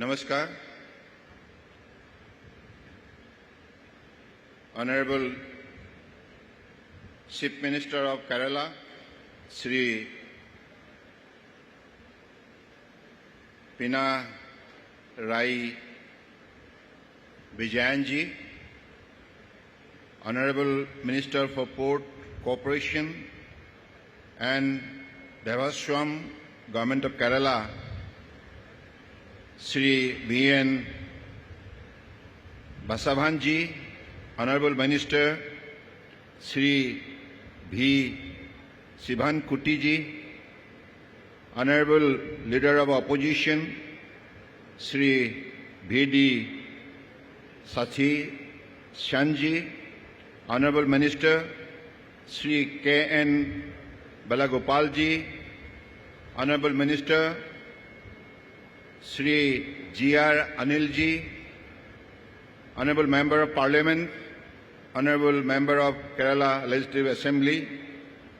Namaskar. Honorable Chief Minister of Kerala, Sri Pinarayi Vijayan ji, Honorable Minister for Port Corporation and Devaswam, Government of Kerala, Sri V.N. Basavanji, Honorable Minister, Sri V. Sivan Kutiji, Honorable Leader of Opposition, Sri V.D. Sathi Shanji, Honorable Minister, Sri K.N. Balagopalji, Honorable Minister, Sri G.R. Anilji, Honorable Member of Parliament, Honorable Member of Kerala Legislative Assembly,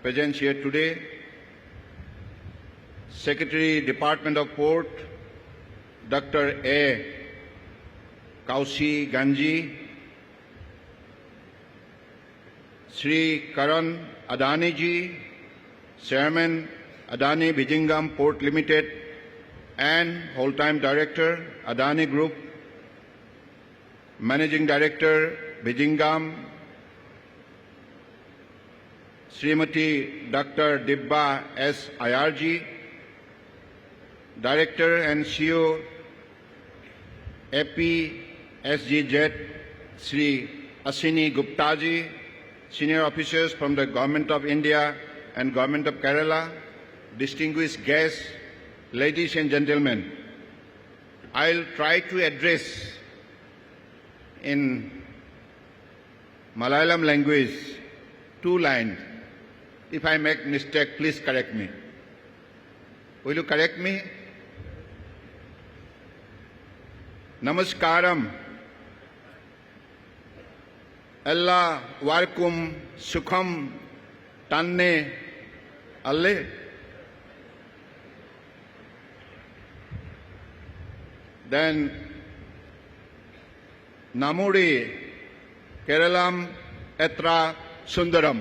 present here today, Secretary, Department of Port, Dr. A. Kausi Ganji, Sri Karan Adani ji, Chairman Adani Vizhinjam Port Limited and whole-time Director Adani Group, Managing Director Vizhinjam, Srimati Dr. Dibba S. IRG, Director and CEO APSGZ, Sri Ashini Gupta ji, senior officers from the Government of India and Government of Kerala, distinguished guests, ladies and gentlemen, I'll try to address in Malayalam language 2 lines. If I make mistake, please correct me. Will you correct me? Namaskaram. Allah varkum sukham tanne alle. Then Namudi Keralam Etra Sundaram.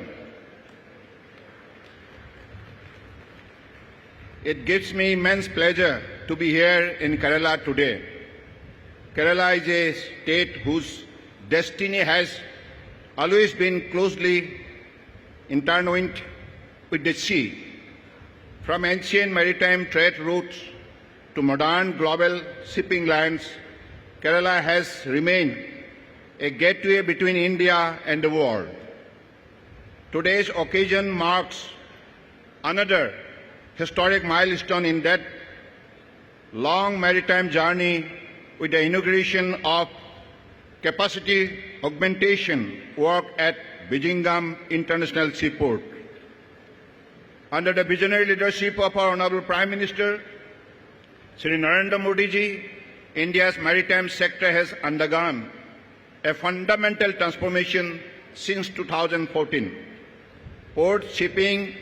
It gives me immense pleasure to be here in Kerala today. Kerala is a state whose destiny has always been closely intertwined with the sea. From ancient maritime trade routes to modern global shipping lines, Kerala has remained a gateway between India and the world. Today's occasion marks another historic milestone in that long maritime journey with the inauguration of capacity augmentation work at Vizhinjam International Seaport. Under the visionary leadership of our Honorable Prime Minister, Sri Narendra Modi ji, India's maritime sector has undergone a fundamental transformation since 2014. Port shipping,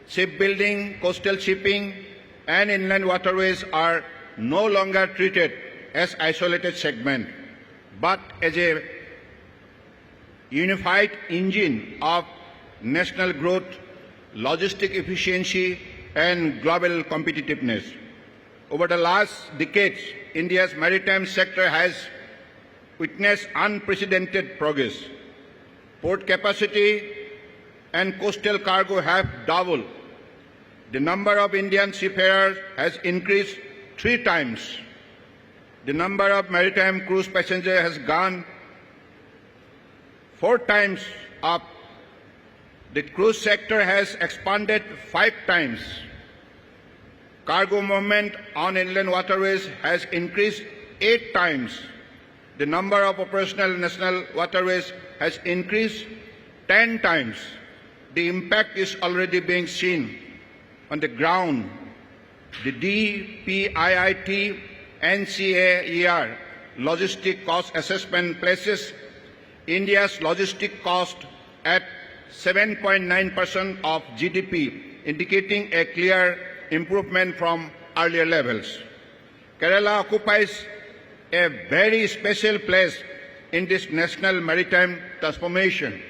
shipbuilding, coastal shipping, and inland waterways are no longer treated as isolated segments, but as a unified engine of national growth, logistic efficiency, and global competitiveness. Over the last decades, India's maritime sector has witnessed unprecedented progress. Port capacity and coastal cargo have doubled. The number of Indian seafarers has increased 3 times. The number of maritime cruise passengers has gone 4 times up. The cruise sector has expanded 5 times. Cargo movement on inland waterways has increased 8 times. The number of operational national waterways has increased 10 times. The impact is already being seen on the ground. The DPIIT NCAER Logistic Cost Assessment places India's logistic cost at 7.9% of GDP, indicating a clear improvement from earlier levels. Kerala occupies a very special place in this national maritime transformation.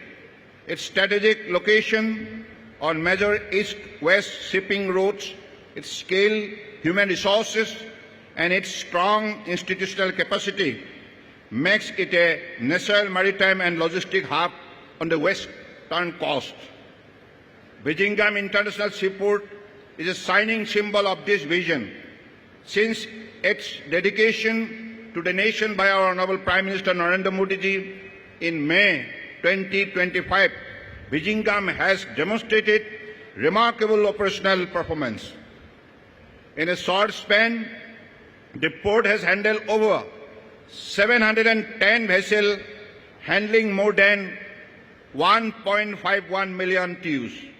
Its strategic location on major east-west shipping routes, its scale, human resources, and its strong institutional capacity makes it a national maritime and logistic hub on the western coast. Vizhinjam International Seaport is a shining symbol of this vision. Since its dedication to the nation by our Honorable Prime Minister Narendra Modi ji in May 2025, Vizhinjam has demonstrated remarkable operational performance. In a short span, the port has handled over 710 vessels handling more than 1.51 million TEUs.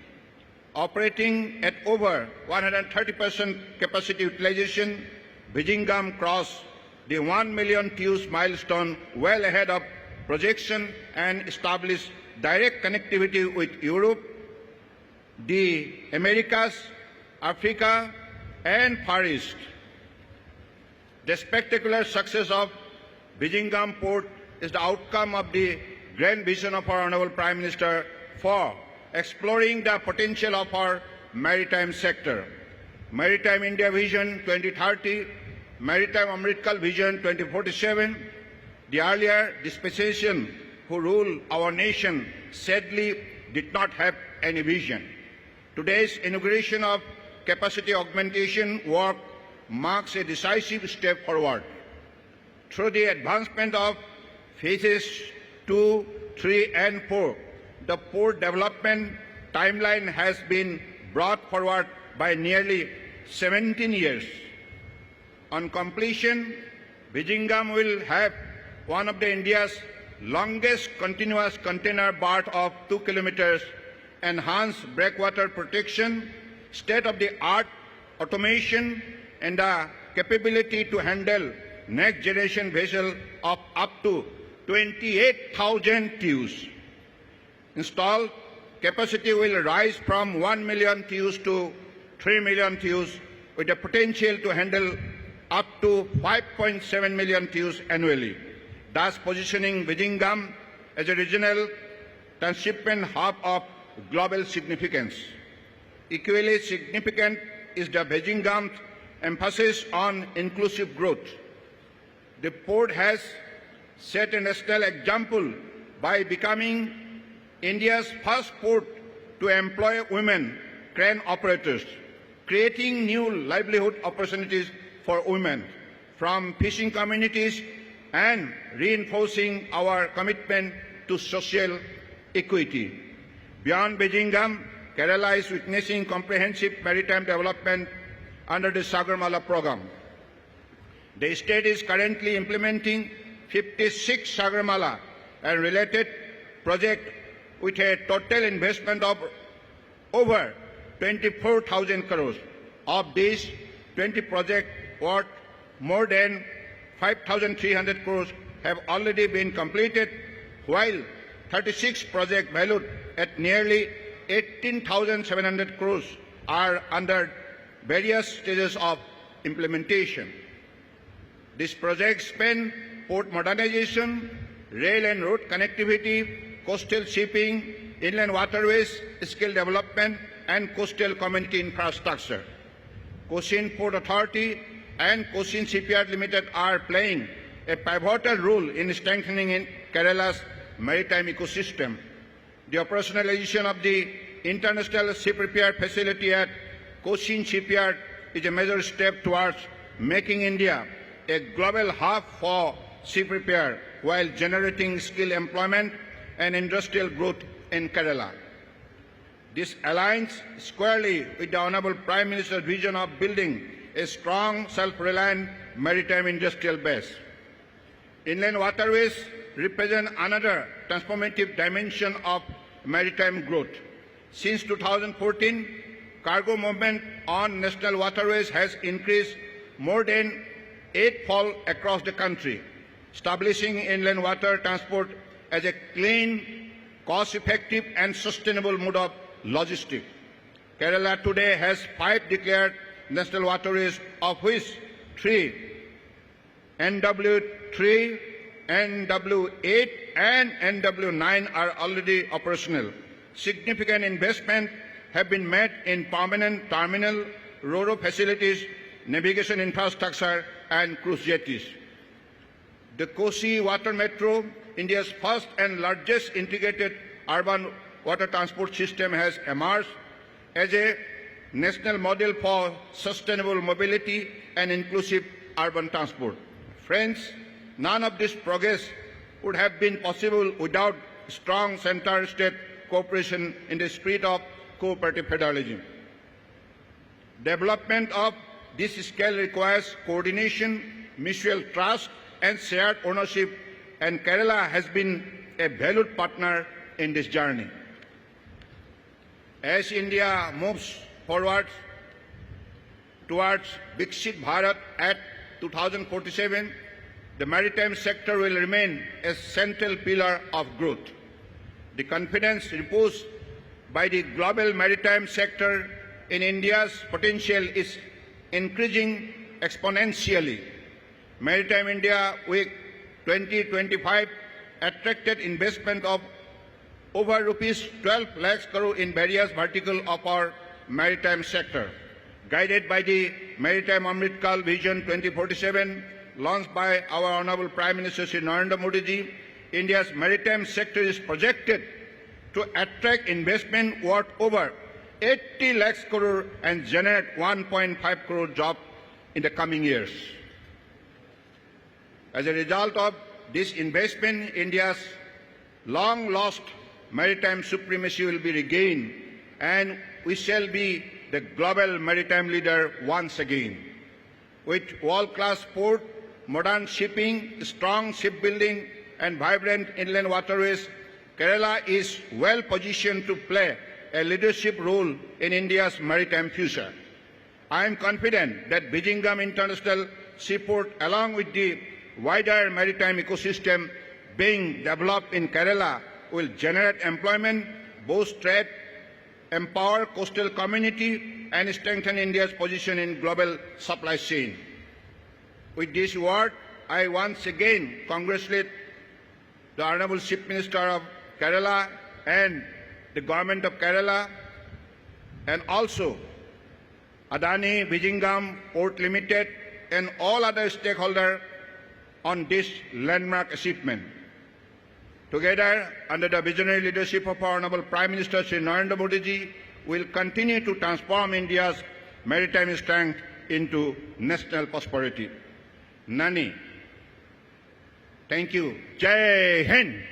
Operating at over 130% capacity utilization, Vizhinjam crossed the 1 million TEUs milestone well ahead of projection and established direct connectivity with Europe, the Americas, Africa, and Far East. The spectacular success of Vizhinjam Port is the outcome of the grand vision of our Honorable Prime Minister for exploring the potential of our maritime sector. Maritime India Vision 2030, Maritime Amritkal Vision 2047, the earlier dispensation who ruled our nation sadly did not have any vision. Today's inauguration of capacity augmentation work marks a decisive step forward. Through the advancement of phases 2, 3, and 4, the port development timeline has been brought forward by nearly 17 years. On completion, Vizhinjam will have one of India's longest continuous container berth of 2 kilometers, enhanced breakwater protection, state-of-the-art automation, and the capability to handle next-generation vessels of up to 28,000 TEUs. Installed capacity will rise from 1 million TEUs to 3 million TEUs, with the potential to handle up to 5.7 million TEUs annually, thus positioning Vizhinjam as a regional transshipment hub of global significance. Equally significant is the Vizhinjam's emphasis on inclusive growth. The port has set a national example by becoming India's first port to employ women crane operators, creating new livelihood opportunities for women from fishing communities and reinforcing our commitment to social equity. Beyond Vizhinjam, Kerala is witnessing comprehensive maritime development under the Sagarmala program. The state is currently implementing 56 Sagarmala and related projects with a total investment of over 24,000 crores. Of these, 20 projects worth more than 5,300 crores have already been completed, while 36 projects valued at nearly 18,700 crores are under various stages of implementation. These projects span port modernization, rail and road connectivity, coastal shipping, inland waterways, skill development, and coastal community infrastructure. Cochin Port Authority and Cochin Shipyard Limited are playing a pivotal role in strengthening Kerala's maritime ecosystem. The operationalization of the International Ship Repair Facility at Cochin Shipyard is a major step towards making India a global hub for ship repair while generating skill employment and industrial growth in Kerala. This aligns squarely with the Honorable Prime Minister's vision of building a strong, self-reliant maritime industrial base. Inland waterways represent another transformative dimension of maritime growth. Since 2014, cargo movement on national waterways has increased more than 8-fold across the country, establishing inland water transport as a clean, cost-effective and sustainable mode of logistics. Kerala today has 5 declared national waterways, of which 3 NW3, NW8 and NW9 are already operational. Significant investment have been made in permanent terminal, ro-ro facilities, navigation infrastructure and cruise jetties. The Kosi Water Metro, India's first and largest integrated urban water transport system, has emerged as a national model for sustainable mobility and inclusive urban transport. Friends, none of this progress would have been possible without strong center-state cooperation in the spirit of cooperative federalism. Development of this scale requires coordination, mutual trust, and shared ownership, and Kerala has been a valued partner in this journey. As India moves forward towards Viksit Bharat at 2047, the maritime sector will remain a central pillar of growth. The confidence reposed by the global maritime sector in India's potential is increasing exponentially. Maritime India Week 2025 attracted investment of over rupees 12 lakhs crore in various verticals of our maritime sector. Guided by the Maritime Amritkal Vision 2047, launched by our Honorable Prime Minister Shri Narendra Modi ji, India's maritime sector is projected to attract investment worth over 80 lakhs crore and generate 1.5 crore jobs in the coming years. As a result of this investment, India's long-lost maritime supremacy will be regained, and we shall be the global maritime leader once again. With world-class port, modern shipping, strong shipbuilding, and vibrant inland waterways, Kerala is well positioned to play a leadership role in India's maritime future. I am confident that Vizhinjam International Seaport, along with the wider maritime ecosystem being developed in Kerala, will generate employment, boost trade, empower coastal community, and strengthen India's position in global supply chain. With this word, I once again congratulate the Honorable Chief Minister of Kerala and the Government of Kerala, and also Adani Vizhinjam Port Limited and all other stakeholders on this landmark achievement. Together, under the visionary leadership of our Honorable Prime Minister Shri Narendra Modi ji, we will continue to transform India's maritime strength into national prosperity. Nani. Thank you. Jai Hind.